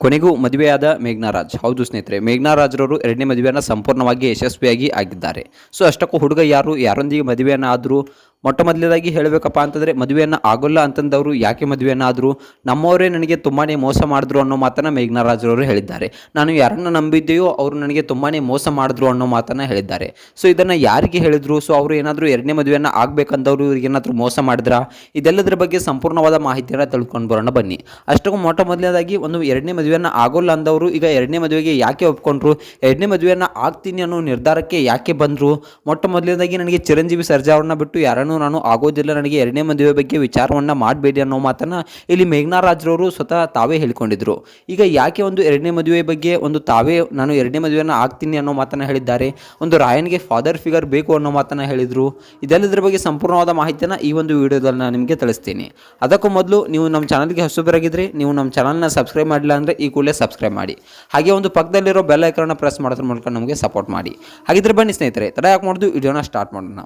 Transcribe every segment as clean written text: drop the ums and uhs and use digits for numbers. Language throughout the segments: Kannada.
ಕೊನೆಗೂ ಮದುವೆಯಾದ ಮೇಘ್ನಾ ರಾಜ್. ಹೌದು ಸ್ನೇಹಿತರೆ, ಮೇಘ್ನಾ ರಾಜ್ರವರು ಎರಡನೇ ಮದುವೆಯನ್ನು ಸಂಪೂರ್ಣವಾಗಿ ಯಶಸ್ವಿಯಾಗಿ ಆಗಿದ್ದಾರೆ. ಸೊ ಅಷ್ಟಕ್ಕೂ ಹುಡುಗ ಯಾರೊಂದಿಗೆ ಮದುವೆಯನ್ನು ಆದರೂ ಮೊಟ್ಟ ಮೊದಲನೇದಾಗಿ ಹೇಳಬೇಕಪ್ಪ ಅಂತಂದರೆ, ಮದುವೆಯನ್ನು ಆಗೋಲ್ಲ ಅಂತಂದವರು ಯಾಕೆ ಮದುವೆಯನ್ನು ಆದರೂ, ನಮ್ಮವರೇ ನನಗೆ ತುಂಬಾ ಮೋಸ ಮಾಡಿದ್ರು ಅನ್ನೋ ಮಾತನ್ನು ಮೇಘ್ನಾ ರಾಜ್ರವರು ಹೇಳಿದ್ದಾರೆ. ನಾನು ಯಾರನ್ನು ನಂಬಿದ್ದೆಯೋ ಅವರು ನನಗೆ ತುಂಬಾ ಮೋಸ ಮಾಡಿದ್ರು ಅನ್ನೋ ಮಾತನ್ನು ಹೇಳಿದ್ದಾರೆ. ಸೊ ಇದನ್ನು ಯಾರಿಗೆ ಹೇಳಿದ್ರು? ಸೊ ಅವರು ಏನಾದರೂ ಎರಡನೇ ಮದುವೆಯನ್ನು ಆಗಬೇಕಂದವರು ಇವ್ರಿಗೇನಾದರೂ ಮೋಸ ಮಾಡಿದ್ರಾ? ಇದೆಲ್ಲದರ ಬಗ್ಗೆ ಸಂಪೂರ್ಣವಾದ ಮಾಹಿತಿಯನ್ನು ತಿಳ್ಕೊಂಡು ಬರೋಣ ಬನ್ನಿ. ಅಷ್ಟಕ್ಕೂ ಮೊಟ್ಟ ಮೊದಲನೇದಾಗಿ ಒಂದು ಎರಡನೇ ಮದುವೆಯನ್ನು ಆಗೋಲ್ಲ ಅಂದವರು ಈಗ ಎರಡನೇ ಮದುವೆಗೆ ಯಾಕೆ ಒಪ್ಕೊಂಡ್ರು? ಎರಡನೇ ಮದುವೆಯನ್ನು ಆಗ್ತೀನಿ ಅನ್ನೋ ನಿರ್ಧಾರಕ್ಕೆ ಯಾಕೆ ಬಂದರು? ಮೊಟ್ಟ ಮೊದಲನೇದಾಗಿ ನನಗೆ ಚಿರಂಜೀವಿ ಸರ್ಜಾ ಅವ್ರನ್ನ ಬಿಟ್ಟು ಯಾರನ್ನು ನಾನು ಆಗೋದಿಲ್ಲ, ನನಗೆ ಎರಡನೇ ಮದುವೆ ಬಗ್ಗೆ ವಿಚಾರವನ್ನು ಮಾಡಬೇಡಿ ಅನ್ನೋ ಮಾತನ್ನು ಇಲ್ಲಿ ಮೇಘ್ನಾ ರಾಜ್ರವರು ಸ್ವತಃ ತಾವೇ ಹೇಳಿಕೊಂಡಿದ್ರು. ಈಗ ಯಾಕೆ ಒಂದು ಎರಡನೇ ಮದುವೆ ಬಗ್ಗೆ ನಾನು ಎರಡನೇ ಮದುವೆಯನ್ನು ಆಗ್ತೀನಿ ಅನ್ನೋ ಮಾತನ್ನು ಹೇಳಿದ್ದಾರೆ. ಒಂದು ರಾಯನ್ಗೆ ಫಾದರ್ ಫಿಗರ್ ಬೇಕು ಅನ್ನೋ ಮಾತನ್ನು ಹೇಳಿದರು. ಇದೆಲ್ಲದರ ಬಗ್ಗೆ ಸಂಪೂರ್ಣವಾದ ಮಾಹಿತಿಯನ್ನು ಈ ಒಂದು ವಿಡಿಯೋದಲ್ಲಿ ನಾನು ನಿಮಗೆ ತಿಳಿಸ್ತೀನಿ. ಅದಕ್ಕೂ ಮೊದಲು ನೀವು ನಮ್ಮ ಚಾನಲ್ಗೆ ಹೊಸಬರಾಗಿದ್ದರೆ, ನೀವು ನಮ್ಮ ಚಾನಲ್ನ ಸಬ್ಸ್ಕ್ರೈಬ್ ಮಾಡಿಲ್ಲ ಅಂದರೆ ಈ ಕೂಡಲೇ ಸಬ್ಸ್ಕ್ರೈಬ್ ಮಾಡಿ. ಹಾಗೆ ಒಂದು ಪಕ್ಕದಲ್ಲಿರೋ ಬೆಲ್ ಐಕಾನ್ನ ಪ್ರೆಸ್ ಮಾಡೋದ್ರ ಮೂಲಕ ನಮಗೆ ಸಪೋರ್ಟ್ ಮಾಡಿ. ಹಾಗಿದ್ರೆ ಬನ್ನಿ ಸ್ನೇಹಿತರೆ, ತಡ ಯಾಕೆ ಮಾಡೋದು, ವಿಡಿಯೋನ ಸ್ಟಾರ್ಟ್ ಮಾಡೋಣ.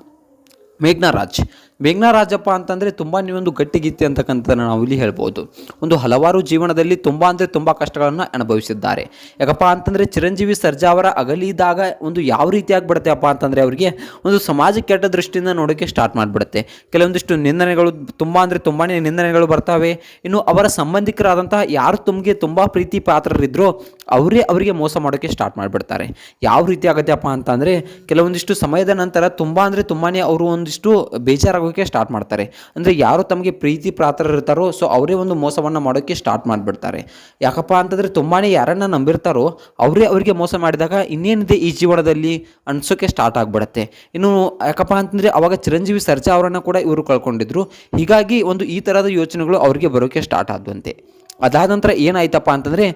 ಮೇಘ್ನಾ ರಾಜಪ್ಪ ಅಂತಂದರೆ ತುಂಬ ನೀವೊಂದು ಗಟ್ಟಿಗಿತ್ತಿ ಅಂತಕ್ಕಂಥದ್ದನ್ನು ನಾವು ಇಲ್ಲಿ ಹೇಳ್ಬೋದು. ಒಂದು ಹಲವಾರು ಜೀವನದಲ್ಲಿ ತುಂಬ ಅಂದರೆ ತುಂಬ ಕಷ್ಟಗಳನ್ನು ಅನುಭವಿಸಿದ್ದಾರೆ. ಯಾಕಪ್ಪ ಅಂತಂದರೆ ಚಿರಂಜೀವಿ ಸರ್ಜಾ ಅವರ ಅಗಲಿದಾಗ ಒಂದು ಯಾವ ರೀತಿಯಾಗಿ ಬಿಡುತ್ತೆ ಅಪ್ಪ ಅಂತಂದರೆ, ಅವರಿಗೆ ಒಂದು ಸಮಾಜ ಕೆಟ್ಟ ದೃಷ್ಟಿಯಿಂದ ನೋಡೋಕ್ಕೆ ಸ್ಟಾರ್ಟ್ ಮಾಡಿಬಿಡುತ್ತೆ. ಕೆಲವೊಂದಿಷ್ಟು ನಿಂದನೆಗಳು ತುಂಬಾ ನಿಂದನೆಗಳು ಬರ್ತವೆ. ಇನ್ನು ಅವರ ಸಂಬಂಧಿಕರಾದಂತಹ ಯಾರು ತುಂಬ ಪ್ರೀತಿ ಪಾತ್ರರಿದ್ರೋ ಅವರಿಗೆ ಮೋಸ ಮಾಡೋಕ್ಕೆ ಸ್ಟಾರ್ಟ್ ಮಾಡಿಬಿಡ್ತಾರೆ. ಯಾವ ರೀತಿ ಆಗುತ್ತೆ ಅಪ್ಪ ಅಂತಂದರೆ, ಕೆಲವೊಂದಿಷ್ಟು ಸಮಯದ ನಂತರ ತುಂಬಾ ಅವರು ಒಂದಿಷ್ಟು ಬೇಜಾರಾಗೋಕ್ಕೆ ಸ್ಟಾರ್ಟ್ ಮಾಡ್ತಾರೆ. ಅಂದರೆ ಯಾರು ತಮಗೆ ಪ್ರೀತಿ ಪಾತ್ರರಿರ್ತಾರೋ ಸೊ ಅವರೇ ಒಂದು ಮೋಸವನ್ನು ಮಾಡೋಕ್ಕೆ ಸ್ಟಾರ್ಟ್ ಮಾಡಿಬಿಡ್ತಾರೆ. ಯಾಕಪ್ಪ ಅಂತಂದರೆ ತುಂಬಾ ಯಾರನ್ನು ನಂಬಿರ್ತಾರೋ ಅವರಿಗೆ ಮೋಸ ಮಾಡಿದಾಗ ಇನ್ನೇನಿದೆ ಈ ಜೀವನದಲ್ಲಿ ಅನ್ಸೋಕ್ಕೆ ಸ್ಟಾರ್ಟ್ ಆಗಿಬಿಡುತ್ತೆ. ಇನ್ನು ಯಾಕಪ್ಪ ಅಂತಂದರೆ ಅವಾಗ ಚಿರಂಜೀವಿ ಸರ್ಜಾ ಅವರನ್ನು ಕೂಡ ಇವರು ಕಳ್ಕೊಂಡಿದ್ರು. ಹೀಗಾಗಿ ಈ ಥರದ ಯೋಚನೆಗಳು ಅವರಿಗೆ ಬರೋಕ್ಕೆ ಸ್ಟಾರ್ಟ್ ಆದಂತೆ. ಅದಾದ ನಂತರ ಏನಾಯ್ತಪ್ಪ ಅಂತಂದರೆ,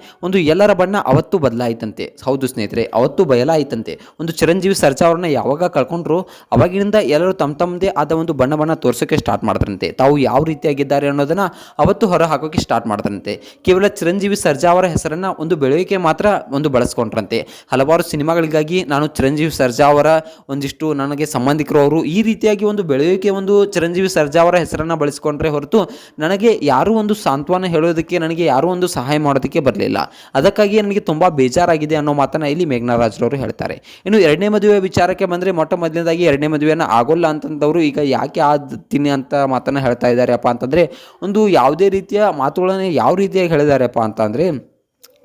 ಎಲ್ಲರ ಬಣ್ಣ ಅವತ್ತು ಬದಲಾಯಿತಂತೆ. ಹೌದು ಸ್ನೇಹಿತರೆ, ಅವತ್ತು ಬಯಲಾಯಿತಂತೆ. ಚಿರಂಜೀವಿ ಸರ್ಜಾ ಅವ್ರನ್ನ ಯಾವಾಗ ಕಳ್ಕೊಂಡ್ರು ಅವಾಗಿನಿಂದ ಎಲ್ಲರೂ ತಮ್ಮದೇ ಆದ ಬಣ್ಣ ತೋರಿಸೋಕ್ಕೆ ಸ್ಟಾರ್ಟ್ ಮಾಡಿದ್ರಂತೆ. ತಾವು ಯಾವ ರೀತಿಯಾಗಿದ್ದಾರೆ ಅನ್ನೋದನ್ನು ಅವತ್ತು ಹೊರ ಹಾಕೋಕ್ಕೆ ಸ್ಟಾರ್ಟ್ ಮಾಡಿದ್ರಂತೆ. ಕೇವಲ ಚಿರಂಜೀವಿ ಸರ್ಜಾ ಅವರ ಹೆಸರನ್ನು ಬೆಳೆಯೋಕೆ ಮಾತ್ರ ಬಳಸ್ಕೊಂಡ್ರಂತೆ. ಹಲವಾರು ಸಿನಿಮಾಗಳಿಗಾಗಿ ನಾನು ಚಿರಂಜೀವಿ ಸರ್ಜಾ ಅವರ ಒಂದಿಷ್ಟು ನನಗೆ ಸಂಬಂಧಿಕರು ಅವರು ಈ ರೀತಿಯಾಗಿ ಬೆಳೆಯೋಕೆ ಚಿರಂಜೀವಿ ಸರ್ಜಾ ಅವರ ಹೆಸರನ್ನು ಬಳಸಿಕೊಂಡ್ರೆ ಹೊರತು ನನಗೆ ಯಾರೂ ಸಾಂತ್ವನ ಹೇಳೋದಕ್ಕೆ, ನನಗೆ ಯಾರೂ ಸಹಾಯ ಮಾಡೋದಕ್ಕೆ ಬರಲಿಲ್ಲ. ಅದಕ್ಕಾಗಿ ನನಗೆ ತುಂಬ ಬೇಜಾರಾಗಿದೆ ಅನ್ನೋ ಮಾತನ್ನು ಇಲ್ಲಿ ಮೇಘ್ನಾ ರಾಜ್ರವರು ಹೇಳ್ತಾರೆ. ಇನ್ನು ಎರಡನೇ ಮದುವೆ ವಿಚಾರಕ್ಕೆ ಬಂದರೆ, ಮೊಟ್ಟ ಮೊದಲನೇದಾಗಿ ಎರಡನೇ ಮದುವೆಯನ್ನು ಆಗೋಲ್ಲ ಅಂತಂದವರು ಈಗ ಯಾಕೆ ಆದ್ತೀನಿ ಅಂತ ಮಾತನ್ನು ಹೇಳ್ತಾ ಇದ್ದಾರೆ ಅಪ್ಪ ಅಂತಂದರೆ, ಯಾವುದೇ ರೀತಿಯ ಮಾತುಗಳನ್ನು ಯಾವ ರೀತಿಯಾಗಿ ಹೇಳಿದಾರೆಪ್ಪ ಅಂತಂದರೆ,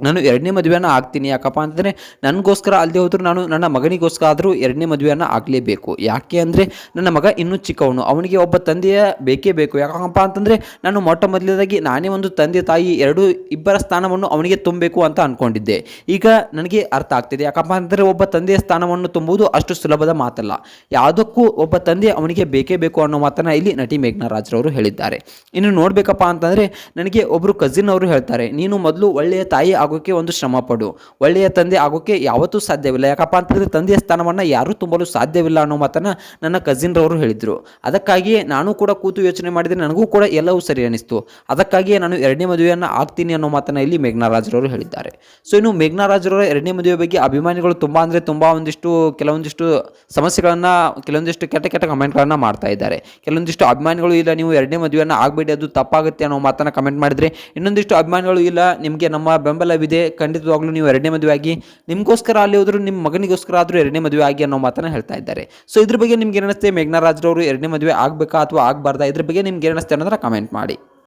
ನಾನು ಎರಡನೇ ಮದುವೆಯನ್ನು ಆಗ್ತೀನಿ. ಯಾಕಪ್ಪ ಅಂತಂದರೆ ನನಗೋಸ್ಕರ ಅಲ್ಲದೆ ಹೋದರೂ ನಾನು ನನ್ನ ಮಗನಿಗೋಸ್ಕರ ಆದರೂ ಎರಡನೇ ಮದುವೆಯನ್ನು ಆಗಲೇಬೇಕು. ಯಾಕೆ ಅಂದರೆ ನನ್ನ ಮಗ ಇನ್ನೂ ಚಿಕ್ಕವನು, ಅವನಿಗೆ ಒಬ್ಬ ತಂದೆಯ ಬೇಕೇ ಬೇಕು. ಯಾಕಪ್ಪ ಅಂತಂದರೆ ನಾನು ಮೊಟ್ಟ ಮೊದಲನೇದಾಗಿ ನಾನೇ ತಂದೆ ತಾಯಿ ಇಬ್ಬರ ಸ್ಥಾನವನ್ನು ಅವನಿಗೆ ತುಂಬಬೇಕು ಅಂತ ಅಂದ್ಕೊಂಡಿದ್ದೆ. ಈಗ ನನಗೆ ಅರ್ಥ ಆಗ್ತಿದೆ. ಯಾಕಪ್ಪ ಅಂತಂದರೆ ಒಬ್ಬ ತಂದೆಯ ಸ್ಥಾನವನ್ನು ತುಂಬುವುದು ಅಷ್ಟು ಸುಲಭದ ಮಾತಲ್ಲ. ಯಾವುದಕ್ಕೂ ಒಬ್ಬ ತಂದೆ ಅವನಿಗೆ ಬೇಕೇ ಬೇಕು ಅನ್ನೋ ಮಾತನ್ನು ಇಲ್ಲಿ ನಟಿ ಮೇಘ್ನಾ ರಾಜ್ರವರು ಹೇಳಿದ್ದಾರೆ. ಇನ್ನು ನೋಡಬೇಕಪ್ಪ ಅಂತಂದರೆ, ನನಗೆ ಒಬ್ಬರು ಕಸಿನ್ ಅವರು ಹೇಳ್ತಾರೆ, ನೀನು ಮೊದಲು ಒಳ್ಳೆಯ ತಾಯಿ ಆಗೋಕ್ಕೆ ಶ್ರಮ ಪಡು, ಒಳ್ಳೆಯ ತಂದೆ ಆಗೋಕ್ಕೆ ಯಾವತ್ತೂ ಸಾಧ್ಯವಿಲ್ಲ. ಯಾಕಪ್ಪ ಅಂತಂದರೆ ತಂದೆಯ ಸ್ಥಾನವನ್ನು ಯಾರೂ ತುಂಬಲು ಸಾಧ್ಯವಿಲ್ಲ ಅನ್ನೋ ಮಾತನ್ನು ನನ್ನ ಕಸಿನ್ರವರು ಹೇಳಿದರು. ಅದಕ್ಕಾಗಿಯೇ ನಾನು ಕೂಡ ಕೂತು ಯೋಚನೆ ಮಾಡಿದರೆ ನನಗೂ ಕೂಡ ಎಲ್ಲವೂ ಸರಿ ಅನಿಸ್ತು. ಅದಕ್ಕಾಗಿಯೇ ನಾನು ಎರಡನೇ ಮದುವೆಯನ್ನು ಆಗ್ತೀನಿ ಅನ್ನೋ ಮಾತನ್ನು ಇಲ್ಲಿ ಮೇಘ್ನಾ ರಾಜ್ರವರು ಹೇಳಿದ್ದಾರೆ. ಸೊ ಇನ್ನು ಮೇಘ್ನಾ ರಾಜ್ರವರ ಎರಡನೇ ಮದುವೆ ಬಗ್ಗೆ ಅಭಿಮಾನಿಗಳು ತುಂಬ ಕೆಲವೊಂದಿಷ್ಟು ಸಮಸ್ಯೆಗಳನ್ನು, ಕೆಲವೊಂದಿಷ್ಟು ಕೆಟ್ಟ ಕಮೆಂಟ್ಗಳನ್ನು ಮಾಡ್ತಾ ಇದ್ದಾರೆ. ಕೆಲವೊಂದಿಷ್ಟು ಅಭಿಮಾನಿಗಳು ಇಲ್ಲ, ನೀವು ಎರಡನೇ ಮದುವೆಯನ್ನು ಆಗಬೇಡಿ, ಅದು ತಪ್ಪಾಗುತ್ತೆ ಅನ್ನೋ ಮಾತನ್ನು ಕಮೆಂಟ್ ಮಾಡಿದರೆ, ಇನ್ನೊಂದಿಷ್ಟು ಅಭಿಮಾನಿಗಳು ಇಲ್ಲ, ನಿಮಗೆ ನಮ್ಮ ಬೆಂಬಲವಿದೆ, ಖಂಡಿತವಾಗ್ಲೂ ನೀವು ಎರಡನೇ ಮದುವೆ ಆಗಿ, ನಿಮಗೋಸ್ಕರ ಅಲ್ಲಿ ಹೋದರೂ ನಿಮ್ಮ ಮಗನಿಗೋಸ್ಕರ ಆದರೂ ಎರಡನೇ ಮದುವೆ ಆಗಿ ಅನ್ನೋ ಮಾತನ್ನು ಹೇಳ್ತಾ ಇದ್ದಾರೆ. ಸೊ ಇದ್ರ ಬಗ್ಗೆ ನಿಮ್ಗೆ ಏನಿಸುತ್ತೆ? ಮೇಘ್ನಾ ರಾಜ್ರವರು ಎರಡನೇ ಮದುವೆ ಆಗಬೇಕಾ ಅಥವಾ ಆಗಬಾರ್ದಾ? ಇದ್ರ ಬಗ್ಗೆ ನಿಮ್ಗೆ ಏನಿಸುತ್ತೆ ಅನ್ನೋದನ್ನ ಕಮೆಂಟ್ ಮಾಡಿ.